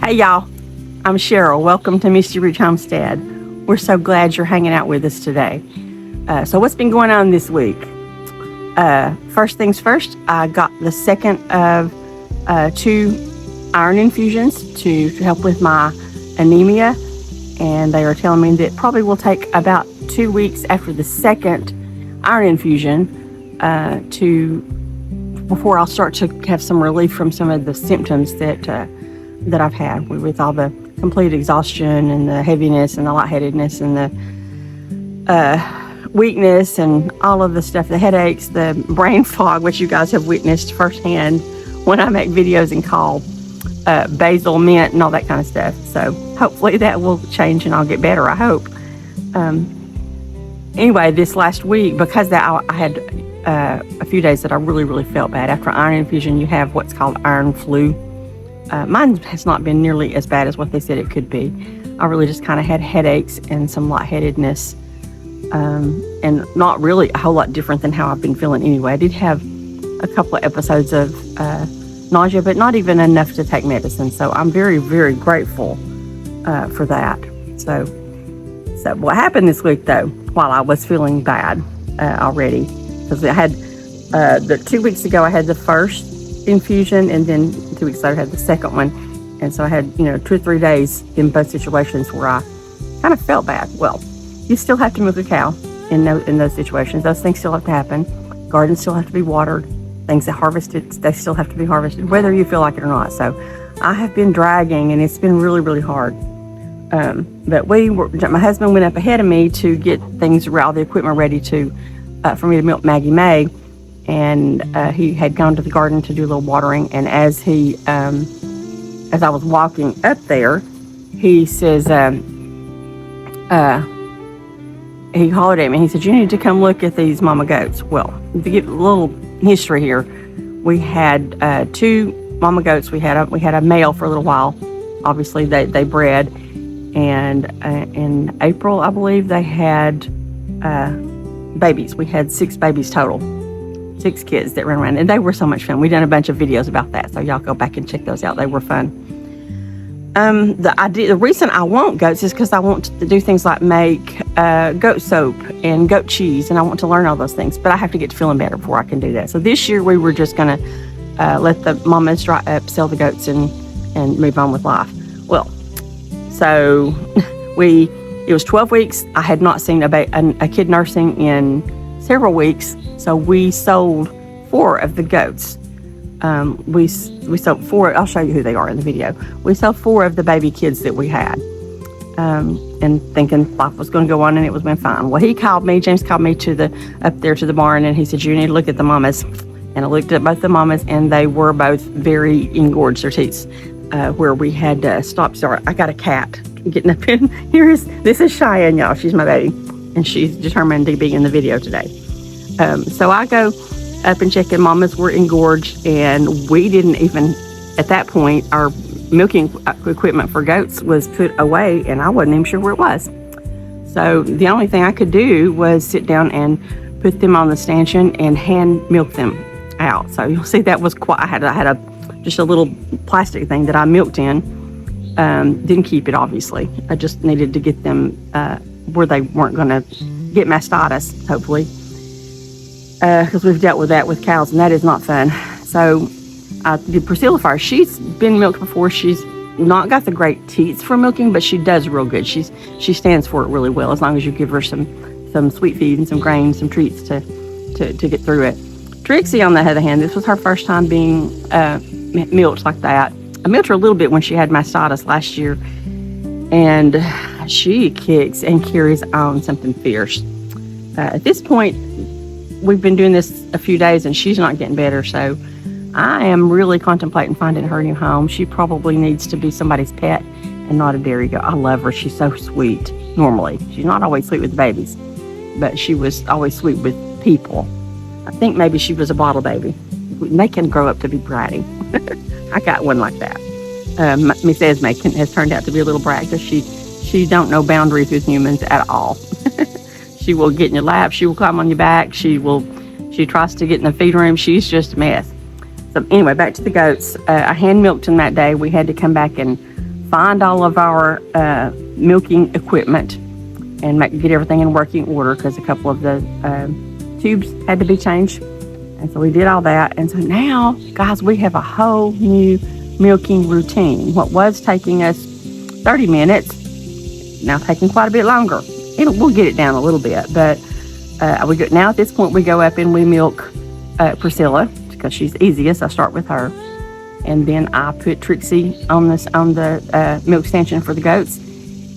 Hey y'all, I'm Cheryl. Welcome to Misty Ridge Homestead. We're so glad you're hanging out with us today. So what's been going on this week? First things first, I got the second of 2 iron infusions to help with my anemia, and they are telling me that probably will take about 2 weeks after the second iron infusion before I'll start to have some relief from some of the symptoms that I've had with all the complete exhaustion and the heaviness and the lightheadedness and the weakness and all of the stuff, the headaches, the brain fog, which you guys have witnessed firsthand when I make videos and call basil, mint, and all that kind of stuff. So hopefully that will change and I'll get better, I hope. Anyway, this last week, because I had a few days that I really felt bad. After iron infusion, you have what's called iron flu. Mine has not been nearly as bad as what they said it could be. I really just kind of had headaches and some lightheadedness, and not really a whole lot different than how I've been feeling anyway. I did have a couple of episodes of nausea, but not even enough to take medicine. So I'm very very grateful for that. So what happened this week though, while I was feeling bad already, because I had the 2 weeks ago I had the first infusion, and then 2 weeks later I had the second one, and so I had 2 or 3 days in both situations where I kind of felt bad. Well, you still have to milk a cow in those situations. Those things still have to happen. Gardens still have to be watered. Things that harvested, they still have to be harvested, whether you feel like it or not. So I have been dragging, and it's been really hard. But my husband went up ahead of me to get all the equipment ready for me to milk Maggie May. And he had gone to the garden to do a little watering, and as I was walking up there, he says, he hollered at me. He said, "You need to come look at these mama goats." Well, to give a little history here, we had 2 mama goats. We had a male for a little while. Obviously, they bred, and in April, I believe, they had babies. We had 6 babies total. 6 kids that ran around, and they were so much fun. We've done a bunch of videos about that, so y'all go back and check those out. They were fun. The reason I want goats is because I want to do things like make goat soap and goat cheese, and I want to learn all those things, but I have to get to feeling better before I can do that. So this year we were just going to let the mamas dry up, sell the goats, and move on with life. Well, so it was 12 weeks. I had not seen a kid nursing in several weeks. So we sold 4 of the goats. We sold 4. I'll show you who they are in the video. We sold 4 of the baby kids that we had, and thinking life was going to go on and it was been fine. Well, James called me up there to the barn, and he said, "You need to look at the mamas." And I looked at both the mamas, and they were both very engorged, their teats, where we had to stop. Sorry, I got a cat getting up in here. This is Cheyenne, y'all. She's my baby, and she's determined to be in the video today. So I go up and check, and mamas were engorged, and we didn't even, at that point, our milking equipment for goats was put away, and I wasn't even sure where it was. So the only thing I could do was sit down and put them on the stanchion and hand milk them out. So you'll see that was quite, I had just a little plastic thing that I milked in. Didn't keep it, obviously. I just needed to get them where they weren't going to get mastitis, hopefully. Because we've dealt with that with cows, and that is not fun. So I did Priscilla first. She's been milked before. She's not got the great teats for milking, but she does real good. She stands for it really well, as long as you give her some sweet feed and some grains, some treats to get through it. Trixie, on the other hand, this was her first time being milked like that. I milked her a little bit when she had mastitis last year, and she kicks and carries on something fierce. At this point, we've been doing this a few days, and she's not getting better, so I am really contemplating finding her a new home. She probably needs to be somebody's pet and not a dairy goat. I love her. She's so sweet. Normally, she's not always sweet with the babies, but she was always sweet with people. I think maybe she was a bottle baby. They can grow up to be bratty. I got one like that. Miss Esme has turned out to be a little brat, because she don't know boundaries with humans at all. She will get in your lap. She will climb on your back. She tries to get in the feed room. She's just a mess. So anyway, back to the goats. I hand milked them that day. We had to come back and find all of our milking equipment and get everything in working order, because a couple of the tubes had to be changed. And so we did all that. And so now, guys, we have a whole new milking routine. What was taking us 30 minutes, now taking quite a bit longer. We'll get it down a little bit, but now at this point we go up and we milk Priscilla, because she's easiest. I start with her, and then I put Trixie on the milk stanchion for the goats,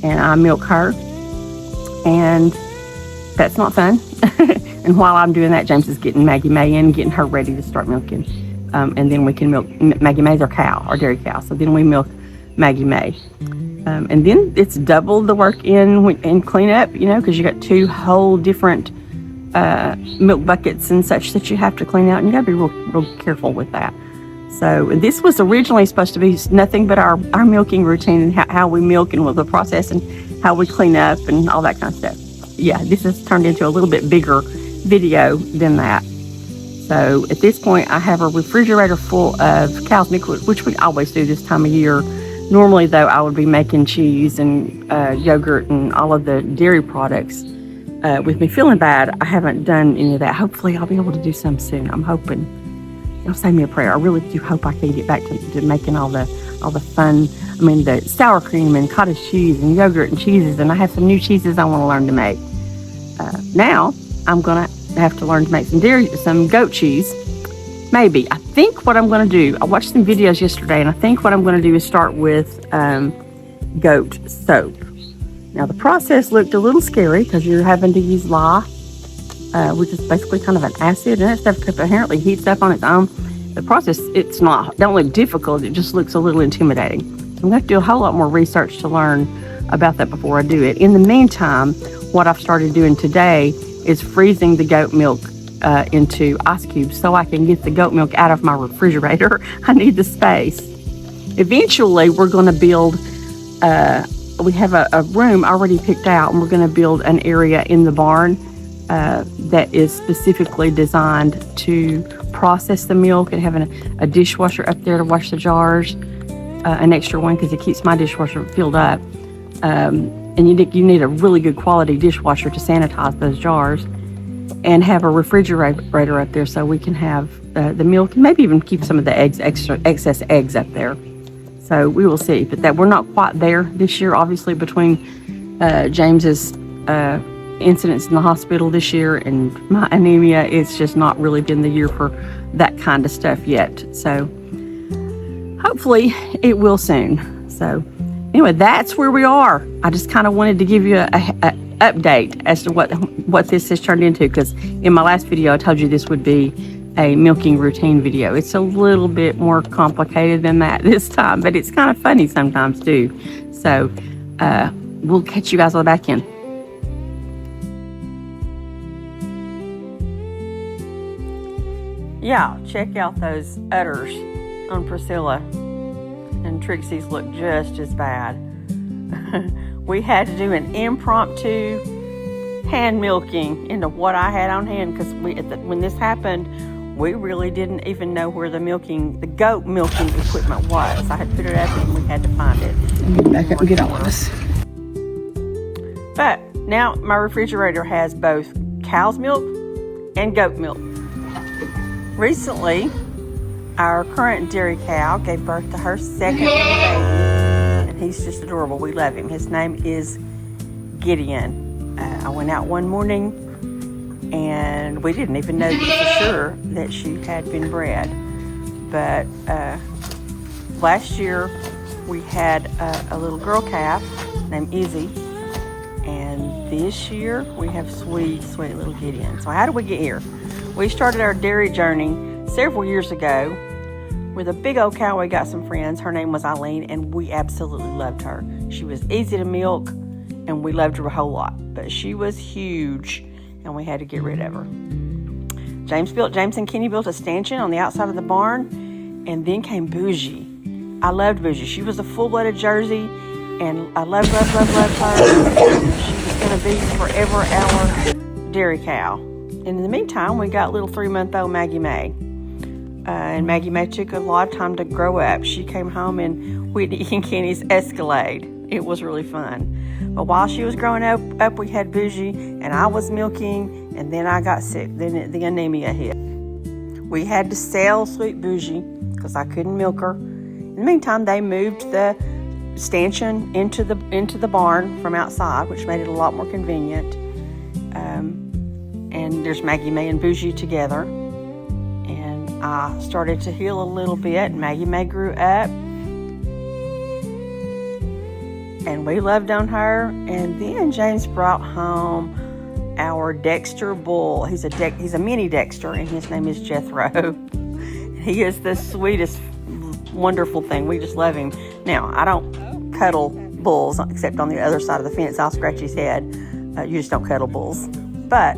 and I milk her, and that's not fun. And while I'm doing that, James is getting Maggie May in, getting her ready to start milking, and then we can milk Maggie May's our cow, our dairy cow. So then we milk Maggie May. And then it's double the work in cleanup, because you got 2 whole different milk buckets and such that you have to clean out, and you got to be real careful with that. So this was originally supposed to be nothing but our milking routine, and how we milk and what the process and how we clean up and all that kind of stuff. Yeah, this has turned into a little bit bigger video than that. So at this point, I have a refrigerator full of cow's milk, which we always do this time of year. Normally, though, I would be making cheese and yogurt and all of the dairy products. With me feeling bad, I haven't done any of that. Hopefully, I'll be able to do some soon. I'm hoping. Y'all say me a prayer. I really do hope I can get back to making all the fun. I mean, the sour cream and cottage cheese and yogurt and cheeses. And I have some new cheeses I want to learn to make. Now, I'm going to have to learn to make some goat cheese. Maybe. I think what I'm going to do, I watched some videos yesterday, and I think what I'm going to do is start with goat soap. Now, the process looked a little scary because you're having to use lye, which is basically kind of an acid, and that stuff apparently heats up on its own. The process, don't look difficult, it just looks a little intimidating. So I'm going to have to do a whole lot more research to learn about that before I do it. In the meantime, what I've started doing today is freezing the goat milk into ice cubes so I can get the goat milk out of my refrigerator. I need the space. Eventually, we're going to build, we have a room already picked out, and we're going to build an area in the barn that is specifically designed to process the milk, and having a dishwasher up there to wash the jars, an extra one because it keeps my dishwasher filled up. And you need a really good quality dishwasher to sanitize those jars, and have a refrigerator up there so we can have the milk, and maybe even keep some of the excess eggs up there. So we will see, but that we're not quite there this year. Obviously, between James's incidents in the hospital this year and my anemia, it's just not really been the year for that kind of stuff yet. So hopefully it will soon. So anyway, that's where we are. I just kind of wanted to give you a update as to what this has turned into, because in my last video I told you this would be a milking routine video. It's a little bit more complicated than that this time, but it's kind of funny sometimes too. So we'll catch you guys on the back end. Yeah, check out those udders on Priscilla, and Trixie's look just as bad. We had to do an impromptu hand milking into what I had on hand, because when this happened, we really didn't even know where the goat milking equipment was. I had put it up and we had to find it. Let me back up and get all of us. But now my refrigerator has both cow's milk and goat milk. Recently, our current dairy cow gave birth to her second baby, and he's just adorable. We love him. His name is Gideon. I went out one morning, and we didn't even know for sure that she had been bred. But last year, we had a little girl calf named Izzy, and this year we have sweet, sweet little Gideon. So how did we get here? We started our dairy journey several years ago with a big old cow. We got some friends. Her name was Eileen, and we absolutely loved her. She was easy to milk, and we loved her a whole lot. But she was huge, and we had to get rid of her. James and Kenny built a stanchion on the outside of the barn, and then came Bougie. I loved Bougie. She was a full-blooded Jersey, and I loved her. She was going to be forever our dairy cow. And in the meantime, we got little 3-month-old Maggie May. and Maggie May took a lot of time to grow up. She came home in Whitney and Kenny's Escalade. It was really fun. But while she was growing up we had Bougie, and I was milking, and then I got sick. Then the anemia hit. We had to sell Sweet Bougie because I couldn't milk her. In the meantime, they moved the stanchion into the barn from outside, which made it a lot more convenient. And there's Maggie May and Bougie together. And I started to heal a little bit. Maggie May grew up. And we loved on her. And then James brought home our Dexter bull. He's a mini Dexter, and his name is Jethro. He is the sweetest, wonderful thing. We just love him. Now, I don't cuddle bulls, except on the other side of the fence. I'll scratch his head. You just don't cuddle bulls. But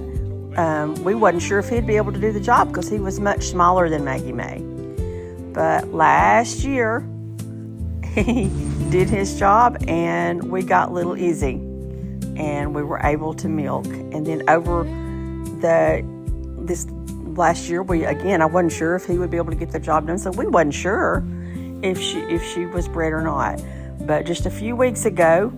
we wasn't sure if he'd be able to do the job because he was much smaller than Maggie May. But last year, he did his job, and we got little Izzy, and we were able to milk. And then over this last year, I wasn't sure if he would be able to get the job done, so we wasn't sure if she was bred or not. But just a few weeks ago,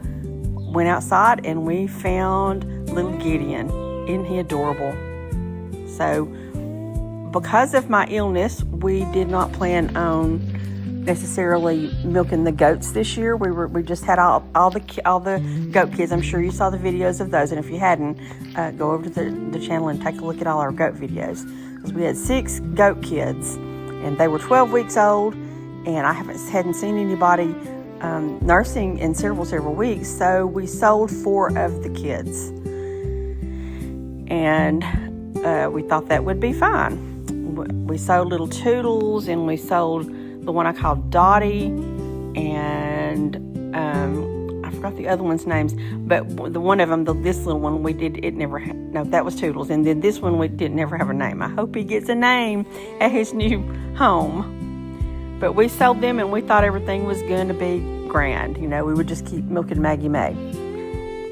went outside and we found little Gideon. Isn't he adorable? So because of my illness, we did not plan on necessarily milking the goats this year. We just had all the goat kids. I'm sure you saw the videos of those, and if you hadn't, go over to the channel and take a look at all our goat videos, because we had 6 goat kids, and they were 12 weeks old, and I hadn't seen anybody nursing in several weeks, so we sold 4 of the kids, and we thought that would be fine. We sold little Toodles, and we sold the one I called Dottie, and I forgot the other one's names, but the one of them, this little one, that was Toodles, and then this one never have a name. I hope he gets a name at his new home. But we sold them, and we thought everything was going to be grand. We would just keep milking Maggie May,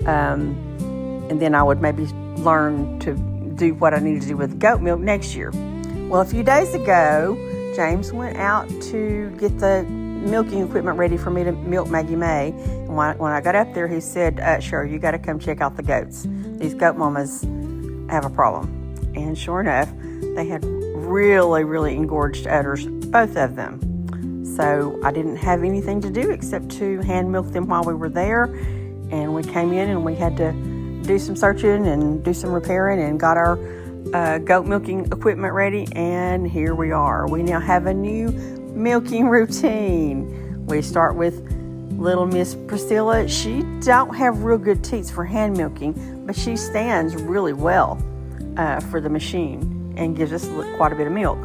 and then I would maybe learn to do what I needed to do with goat milk next year. Well, a few days ago, James went out to get the milking equipment ready for me to milk Maggie May. And when I got up there, he said, sure, you got to come check out the goats. These goat mamas have a problem. And sure enough, they had really, really engorged udders, both of them. So I didn't have anything to do except to hand milk them while we were there. And we came in and we had to do some searching and do some repairing and got our goat milking equipment ready, and here we are. We now have a new milking routine. We start with little Miss Priscilla. She don't have real good teats for hand milking, but she stands really well for the machine and gives us quite a bit of milk.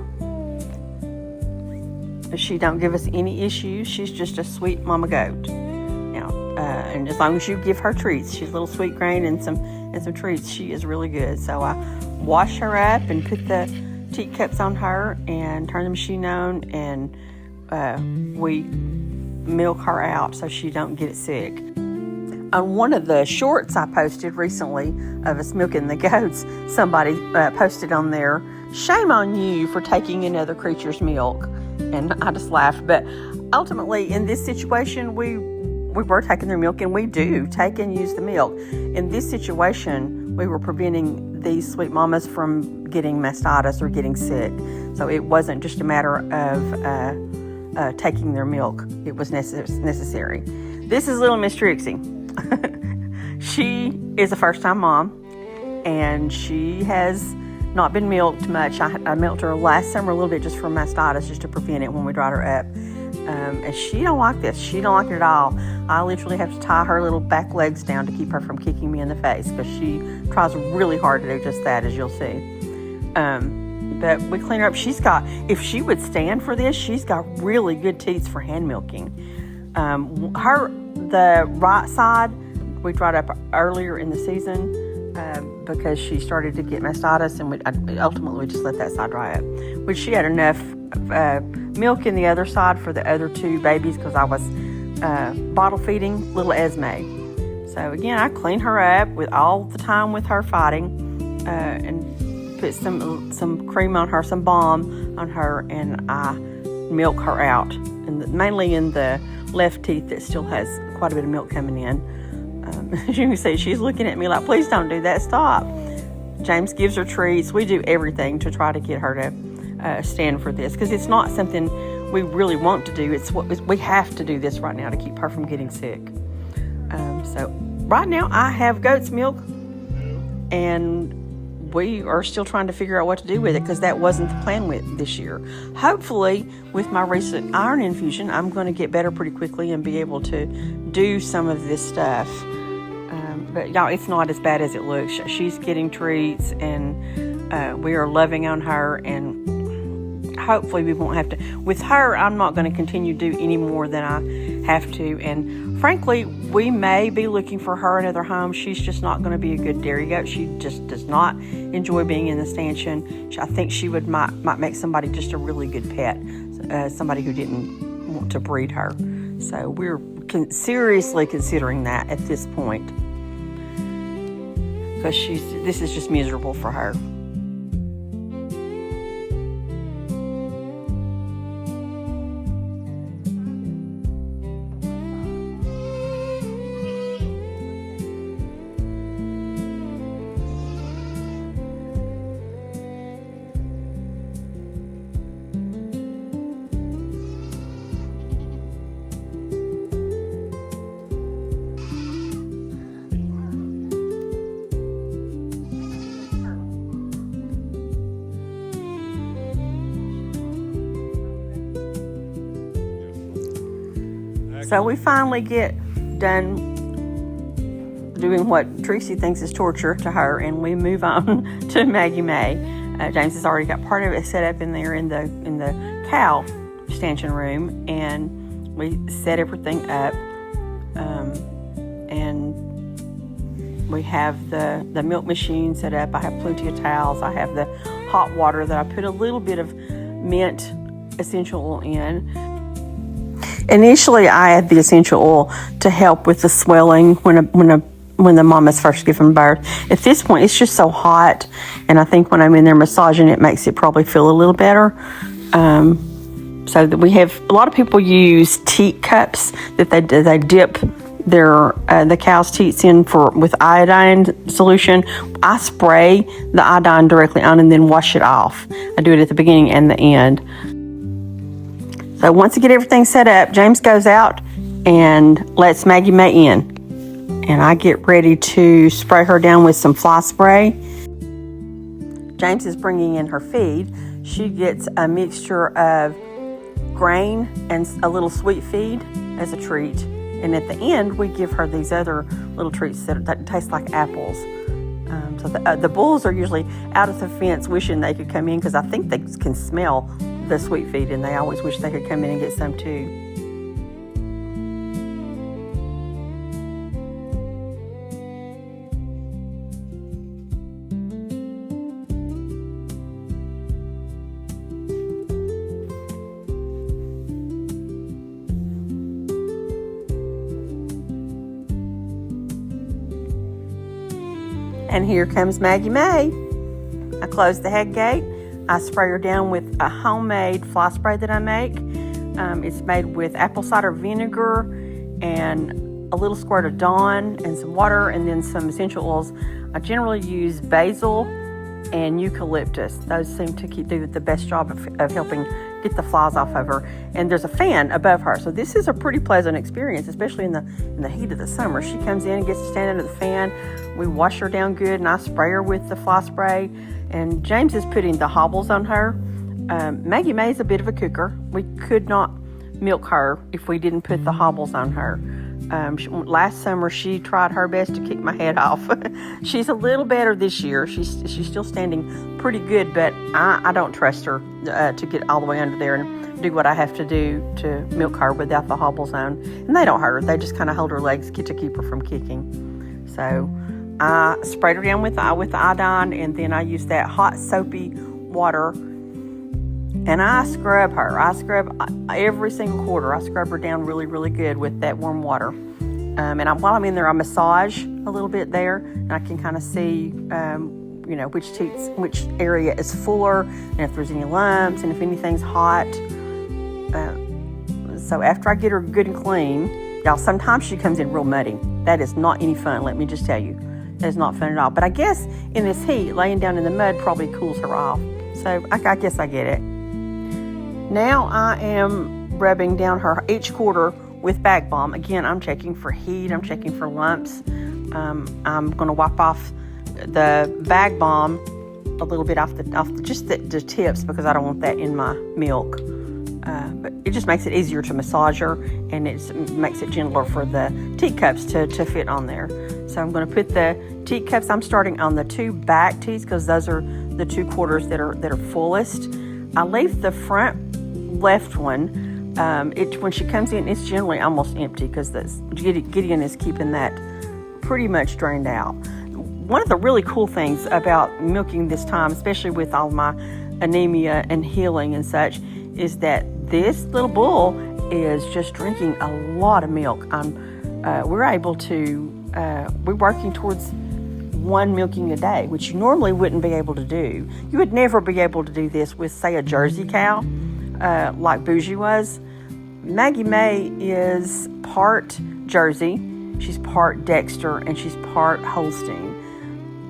She don't give us any issues. She's just a sweet mama goat. Now, and as long as you give her treats, she's a little sweet grain and some treats, she is really good. So I wash her up and put the teat cups on her and turn the machine on, and we milk her out so she don't get sick. On one of the shorts I posted recently of us milking the goats, somebody posted on there, "Shame on you for taking another creature's milk." And I just laughed. But ultimately, in this situation, we were taking their milk, and we do take and use the milk. In this situation, we were preventing these sweet mamas from getting mastitis or getting sick. So it wasn't just a matter of taking their milk. It was necessary. This is little Miss Trixie. She is a first-time mom, and she has not been milked much. I milked her last summer a little bit just for mastitis, just to prevent it when we brought her up. And she don't like this. She don't like it at all. I literally have to tie her little back legs down to keep her from kicking me in the face, because she tries really hard to do just that, as you'll see. But we clean her up. If she would stand for this, she's got really good teats for hand milking. The right side, we dried up earlier in the season because she started to get mastitis, and ultimately we just let that side dry up. Which she had enough milk in the other side for the other 2 babies, because I was bottle feeding little Esme. So again, I clean her up with all the time with her fighting and put some cream on her, some balm on her, and I milk her out, and mainly in the left teeth that still has quite a bit of milk coming in. As you can see, she's looking at me like, please don't do that, stop. James gives her treats. We do everything to try to get her to stand for this, because it's not something we really want to do. It's what we have to do this right now to keep her from getting sick. So right now I have goat's milk, and we are still trying to figure out what to do with it, because that wasn't the plan with this year. Hopefully, with my recent iron infusion, I'm going to get better pretty quickly and be able to do some of this stuff. But y'all, it's not as bad as it looks. She's getting treats, and we are loving on her, and hopefully we won't have to. With her, I'm not going to continue to do any more than I have to, and frankly, we may be looking for her another home. She's just not going to be a good dairy goat. She just does not enjoy being in the stanchion. I think she might make somebody just a really good pet, somebody who didn't want to breed her. So we're seriously considering that at this point, because this is just miserable for her. So we finally get done doing what Tracy thinks is torture to her, and we move on to Maggie May. James has already got part of it set up in there in the cow stanchion room, and we set everything up. And we have the milk machine set up. I have plenty of towels. I have the hot water that I put a little bit of mint essential oil in. Initially, I add the essential oil to help with the swelling when the mama's first given birth. At this point, it's just so hot, and I think when I'm in there massaging, it makes it probably feel a little better. So that we have a lot of people use teat cups that they dip the cow's teats in with iodine solution. I spray the iodine directly on and then wash it off. I do it at the beginning and the end. So once I get everything set up, James goes out and lets Maggie May in. And I get ready to spray her down with some fly spray. James is bringing in her feed. She gets a mixture of grain and a little sweet feed as a treat. And at the end, we give her these other little treats that taste like apples. So the bulls are usually out of the fence wishing they could come in, because I think they can smell the sweet feed, and they always wish they could come in and get some too. And here comes Maggie May. I close the head gate. I spray her down with a homemade fly spray that I make. It's made with apple cider vinegar and a little squirt of Dawn and some water and then some essential oils. I generally use basil and eucalyptus. Those seem to do the best job of helping get the flies off of her. And there's a fan above her, so this is a pretty pleasant experience, especially in the heat of the summer. She comes in and gets to stand under the fan. We wash her down good, and I spray her with the fly spray. And James is putting the hobbles on her. Maggie May is a bit of a cooker. We could not milk her if we didn't put the hobbles on her. Last summer, she tried her best to kick my head off. She's a little better this year. She's still standing pretty good, but I don't trust her to get all the way under there and do what I have to do to milk her without the hobbles on. And they don't hurt her. They just kind of hold her legs to keep her from kicking. So I sprayed her down with the iodine, and then I use that hot soapy water, and I scrub her. I scrub every single quarter. I scrub her down really, really good with that warm water. And while I'm in there, I massage a little bit there, and I can kind of see you know, which area is fuller, and if there's any lumps, and if anything's hot. So after I get her good and clean, y'all, sometimes she comes in real muddy. That is not any fun, let me just tell you. That is not fun at all. But I guess in this heat, laying down in the mud probably cools her off. So I guess I get it. Now I am rubbing down her each quarter with bag balm. Again, I'm checking for heat. I'm checking for lumps. I'm going to wipe off the bag balm a little bit off just the tips, because I don't want that in my milk. But it just makes it easier to massage her, and it makes it gentler for the teacups to fit on there. So I'm going to put the teacups. I'm starting on the 2 back teats because those are the 2 quarters that are fullest. I leave the front left one. When she comes in, it's generally almost empty because Gideon is keeping that pretty much drained out. One of the really cool things about milking this time, especially with all my anemia and healing and such, is that this little bull is just drinking a lot of milk. We're working towards 1 milking a day, which you normally wouldn't be able to do. You would never be able to do this with, say, a Jersey cow, like Bougie was. Maggie May is part Jersey, she's part Dexter, and she's part Holstein,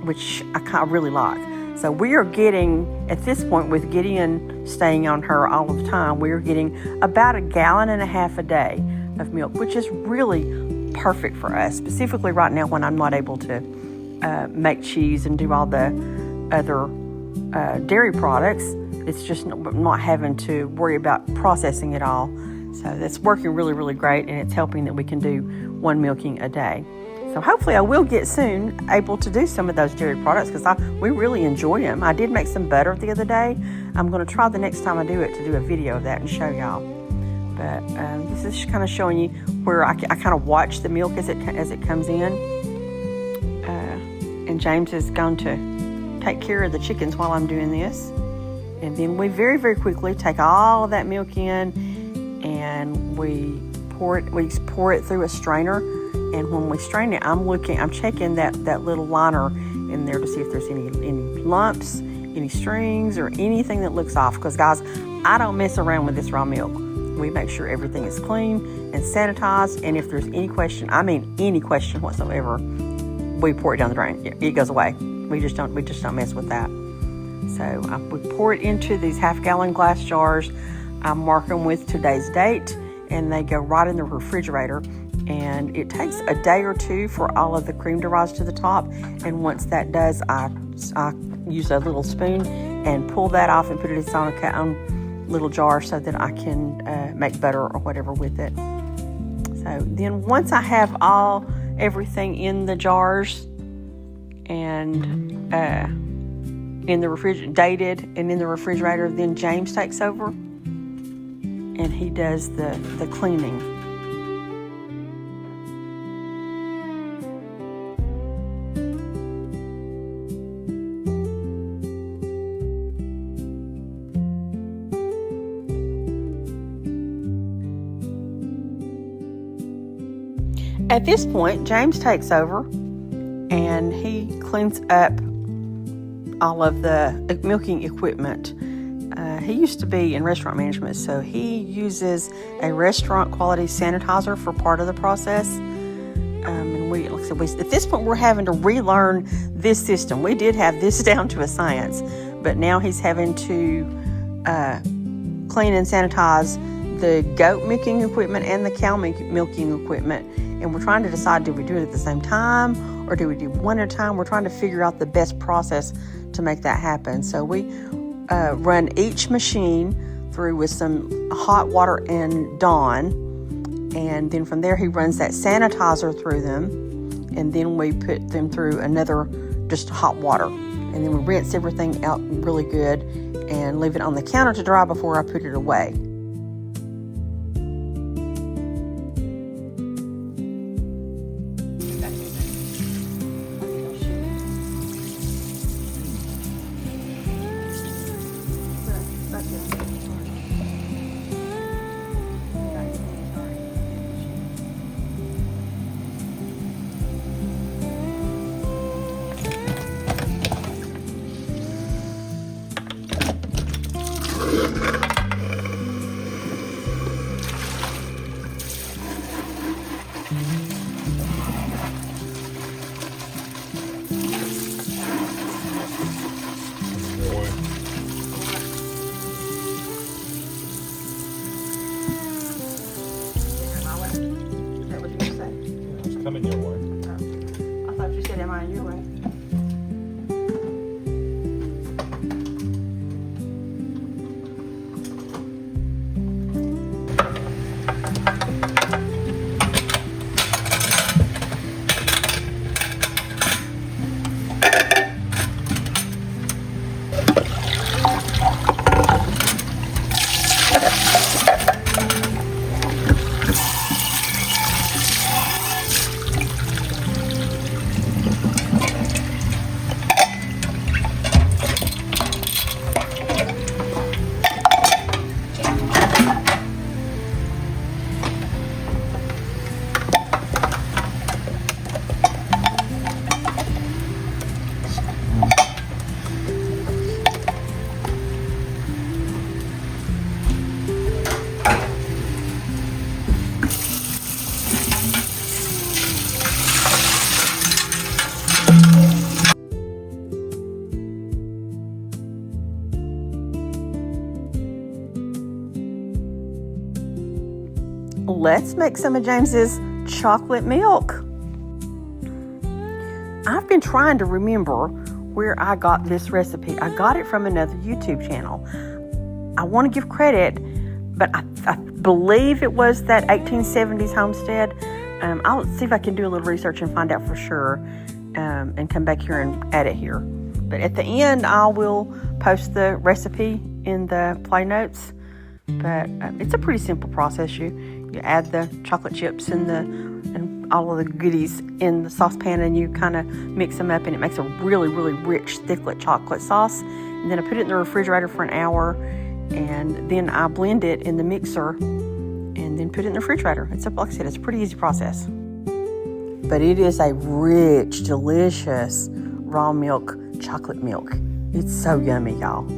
which I really like. So we are getting, at this point, with Gideon staying on her all of the time, we are getting about 1.5 gallons a day of milk, which is really perfect for us, specifically right now when I'm not able to make cheese and do all the other dairy products. It's just not having to worry about processing it all. So that's working really, really great, and it's helping that we can do 1 milking a day. So hopefully I will get soon able to do some of those dairy products because we really enjoy them. I did make some butter the other day. I'm going to try the next time I do it to do a video of that and show y'all. But this is kind of showing you where I kind of watch the milk as it comes in. And James is going to take care of the chickens while I'm doing this. And then we very, very quickly take all of that milk in and we pour it through a strainer. And when we strain it, I'm checking that little liner in there to see if there's any lumps, any strings, or anything that looks off. Because guys, I don't mess around with this raw milk. We make sure everything is clean and sanitized. And if there's any question whatsoever, we pour it down the drain. It goes away. We just don't mess with that. So we pour it into these 1/2 gallon glass jars. I'm marking with today's date, and they go right in the refrigerator. And it takes a day or 2 for all of the cream to rise to the top. And once that does, I use a little spoon and pull that off and put it in its own little jar so that I can make butter or whatever with it. So then once I have everything in the jars and in the refrigerator, dated and in the refrigerator, then James takes over and he does the cleaning. At this point, James takes over and he cleans up all of the milking equipment. He used to be in restaurant management, so he uses a restaurant quality sanitizer for part of the process. And at this point, we're having to relearn this system. We did have this down to a science, but now he's having to clean and sanitize the goat milking equipment and the cow milking equipment. And we're trying to decide, do we do it at the same time or do we do one at a time? We're trying to figure out the best process to make that happen. So we run each machine through with some hot water and Dawn. And then from there, he runs that sanitizer through them. And then we put them through another just hot water. And then we rinse everything out really good and leave it on the counter to dry before I put it away. coming your way. I thought you said, am I your way? Let's make some of James's chocolate milk. I've been trying to remember where I got this recipe. I got it from another YouTube channel. I want to give credit, but I believe it was that 1870s homestead. I'll see if I can do a little research and find out for sure, and come back here and add it here. But at the end, I will post the recipe in the play notes. But it's a pretty simple process. You add the chocolate chips and all of the goodies in the saucepan, and you kind of mix them up, and it makes a really, really rich, thick chocolate sauce. And then I put it in the refrigerator for an hour, and then I blend it in the mixer, and then put it in the refrigerator. It's like I said, it's a pretty easy process. But it is a rich, delicious raw milk chocolate milk. It's so yummy, y'all.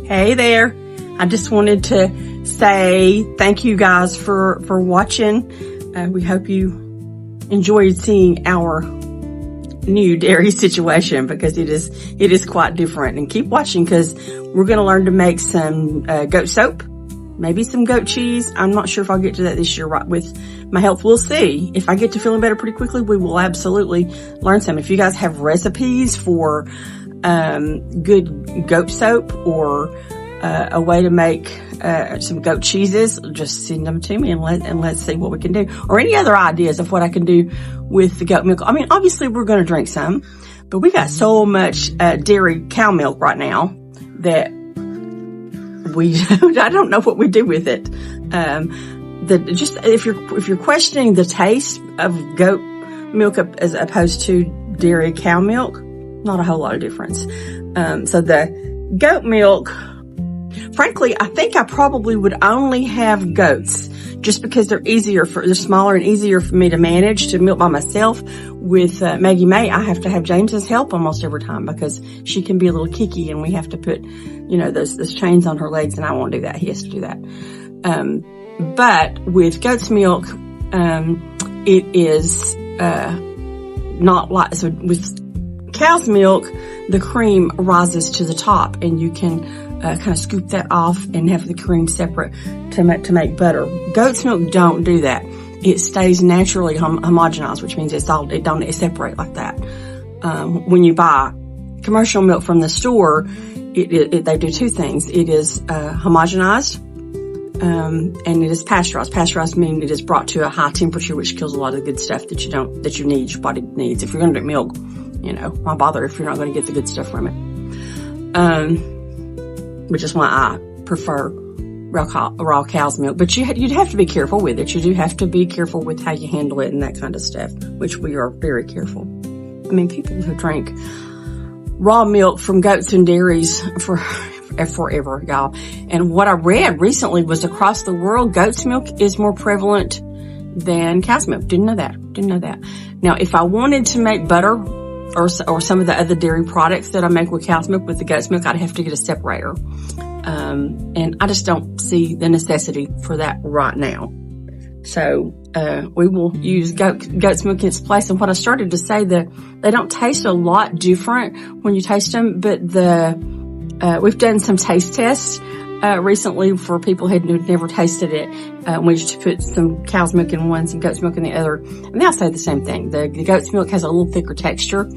Hey there. I just wanted to say thank you guys for watching. We hope you enjoyed seeing our new dairy situation, because it is quite different. And keep watching, because we're going to learn to make some goat soap, maybe some goat cheese. I'm not sure if I'll get to that this year right with my health. We'll see. If I get to feeling better pretty quickly, we will absolutely learn some. If you guys have recipes for good goat soap, or a way to make some goat cheeses, just send them to me and let's see what we can do. Or any other ideas of what I can do with the goat milk. I mean, obviously we're going to drink some, but we got so much dairy cow milk right now that I don't know what we do with it. If you're questioning the taste of goat milk as opposed to dairy cow milk, not a whole lot of difference. So the goat milk, frankly, I think I probably would only have goats, just because they're smaller and easier for me to manage to milk by myself. With Maggie May, I have to have James's help almost every time, because she can be a little kicky and we have to put, those chains on her legs, and I won't do that. He has to do that. But with goat's milk, it is not like, so with cow's milk, the cream rises to the top, and you can kind of scoop that off and have the cream separate to make butter. Goat's milk don't do that. It stays naturally homogenized, which means it don't separate like that. When you buy commercial milk from the store, they do two things. It is homogenized, and it is pasteurized. Pasteurized means it is brought to a high temperature, which kills a lot of the good stuff that you need, your body needs. If you're going to drink milk, why bother if you're not going to get the good stuff from it? Which is why I prefer raw cow's milk. But you'd have to be careful with it. You do have to be careful with how you handle it and that kind of stuff, which we are very careful. I mean, people who drink raw milk from goats and dairies forever, y'all. And what I read recently was across the world, goat's milk is more prevalent than cow's milk. Didn't know that. Now, if I wanted to make butter, or some of the other dairy products that I make with cow's milk, with the goat's milk, I'd have to get a separator. And I just don't see the necessity for that right now. So, we will use goat's milk in its place. And what I started to say, they don't taste a lot different when you taste them, but we've done some taste tests, recently for people who had never tasted it. We used to put some cow's milk in one, some goat's milk in the other, and they'll say the same thing. The goat's milk has a little thicker texture.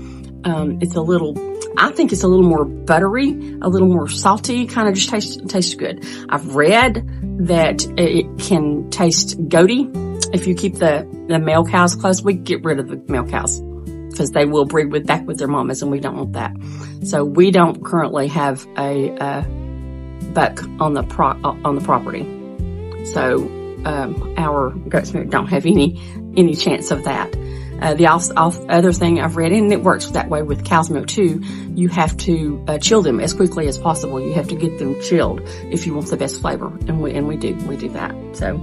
I think it's a little more buttery, a little more salty, kind of just tastes good. I've read that it can taste goaty if you keep the male cows close. We get rid of the male cows because they will breed back with their mamas, and we don't want that. So we don't currently have a buck on the property. So our goat's milk don't have any chance of that. The other thing I've read, and it works that way with cow's milk too, you have to chill them as quickly as possible. You have to get them chilled if you want the best flavor, and we do that. So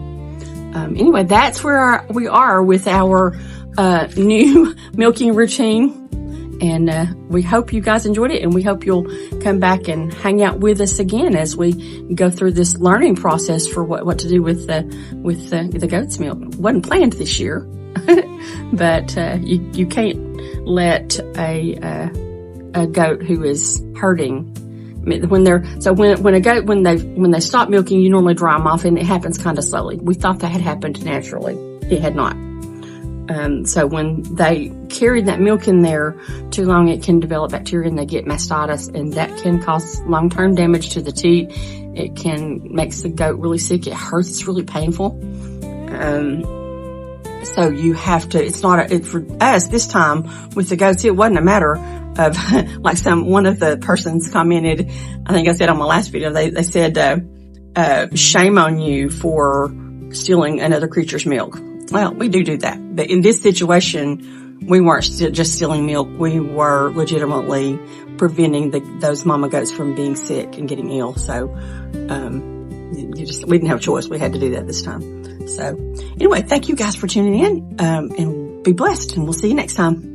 anyway, that's where we are with our new milking routine. And we hope you guys enjoyed it, and we hope you'll come back and hang out with us again as we go through this learning process for what to do with the goat's milk. Wasn't planned this year, but you can't let a goat who is hurting when they stop milking, you normally dry them off, and it happens kind of slowly. We thought that had happened naturally. It had not. So when they carry that milk in there too long, it can develop bacteria and they get mastitis, and that can cause long-term damage to the teat. It makes the goat really sick. It hurts. It's really painful. So you have to, for us this time with the goats, it wasn't a matter of like one of the persons commented, I think I said on my last video, they said, shame on you for stealing another creature's milk. Well, we do that. But in this situation, we weren't just stealing milk. We were legitimately preventing those mama goats from being sick and getting ill. So, we didn't have a choice. We had to do that this time. So anyway, thank you guys for tuning in, and be blessed, and we'll see you next time.